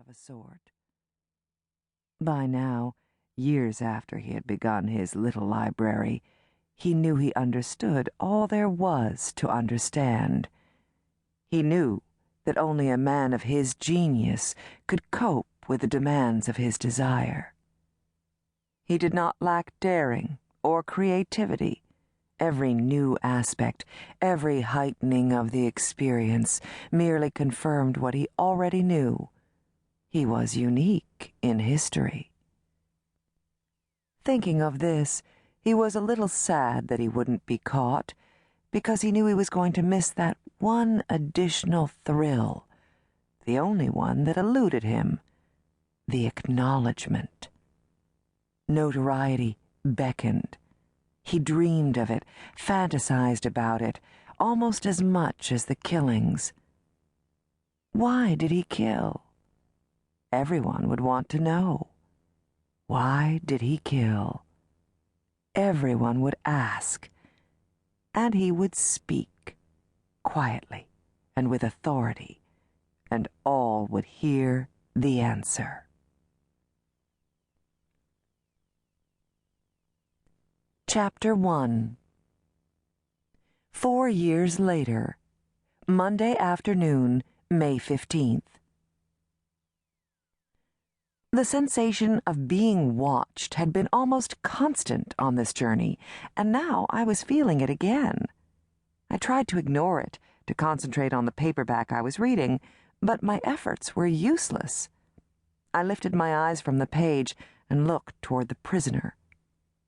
a sort. By now, years after he had begun his little library, he knew he understood all there was to understand. He knew that only a man of his genius could cope with the demands of his desire. He did not lack daring or creativity. Every new aspect, every heightening of the experience merely confirmed what he already knew. He was unique in history. Thinking of this, he was a little sad that he wouldn't be caught, because he knew he was going to miss that one additional thrill, the only one that eluded him, the acknowledgement. Notoriety beckoned. He dreamed of it, fantasized about it, almost as much as the killings. Why did he kill? Everyone would want to know. Why did he kill? Everyone would ask, and he would speak, quietly and with authority, and all would hear the answer. Chapter 1. 4 years later, Monday afternoon, May 15th. The sensation of being watched had been almost constant on this journey, and now I was feeling it again. I tried to ignore it, to concentrate on the paperback I was reading, but my efforts were useless. I lifted my eyes from the page and looked toward the prisoner,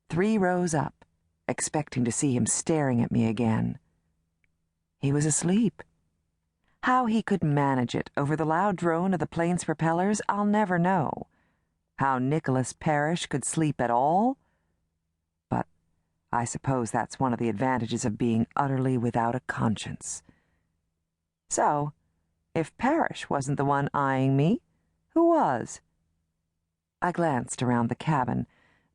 3 rows up, expecting to see him staring at me again. He was asleep. How he could manage it over the loud drone of the plane's propellers, I'll never know. How Nicholas Parrish could sleep at all? But I suppose that's one of the advantages of being utterly without a conscience. So, if Parrish wasn't the one eyeing me, who was? I glanced around the cabin.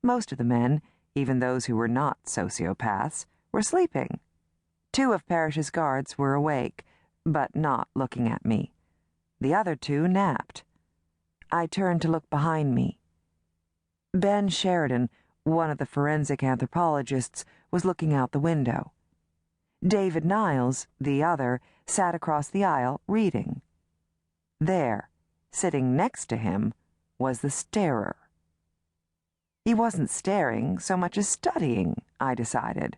Most of the men, even those who were not sociopaths, were sleeping. 2 of Parrish's guards were awake, but not looking at me. The other 2 napped. I turned to look behind me. Ben Sheridan, one of the forensic anthropologists, was looking out the window. David Niles, the other, sat across the aisle reading. There, sitting next to him, was the starer. He wasn't staring so much as studying, I decided.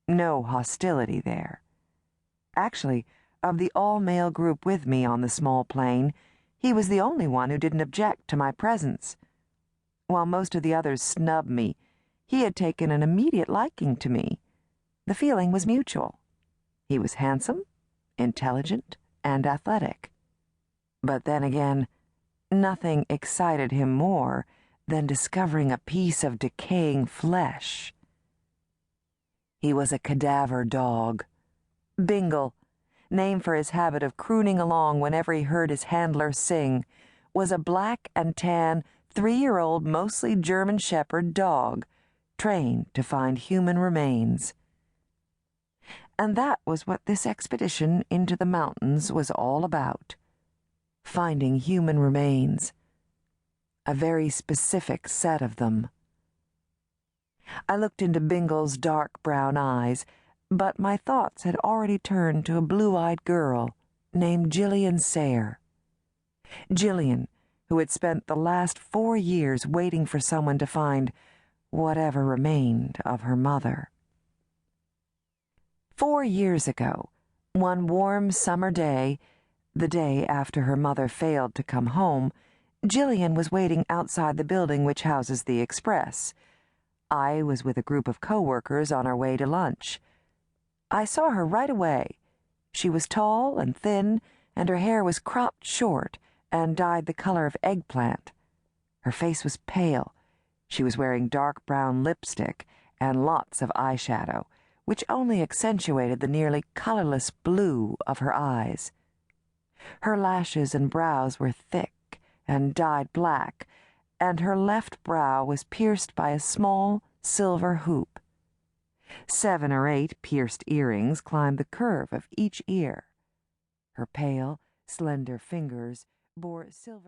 No hostility there. Actually, of the all-male group with me on the small plane, he was the only one who didn't object to my presence. While most of the others snubbed me, he had taken an immediate liking to me. The feeling was mutual. He was handsome, intelligent, and athletic. But then again, nothing excited him more than discovering a piece of decaying flesh. He was a cadaver dog. Bingle, named for his habit of crooning along whenever he heard his handler sing, was a black and tan 3-year-old mostly German Shepherd dog, trained to find human remains. And that was what this expedition into the mountains was all about. Finding human remains. A very specific set of them. I looked into Bingle's dark brown eyes, but my thoughts had already turned to a blue-eyed girl named Gillian Sayre. Gillian, who had spent the last 4 years waiting for someone to find whatever remained of her mother. 4 years ago, one warm summer day, the day after her mother failed to come home, Gillian was waiting outside the building which houses the Express. I was with a group of co-workers on our way to lunch. I saw her right away. She was tall and thin, and her hair was cropped short and dyed the color of eggplant. Her face was pale. She was wearing dark brown lipstick and lots of eyeshadow, which only accentuated the nearly colorless blue of her eyes. Her lashes and brows were thick and dyed black, and her left brow was pierced by a small silver hoop. 7 or 8 pierced earrings climbed the curve of each ear. Her pale, slender fingers bore silver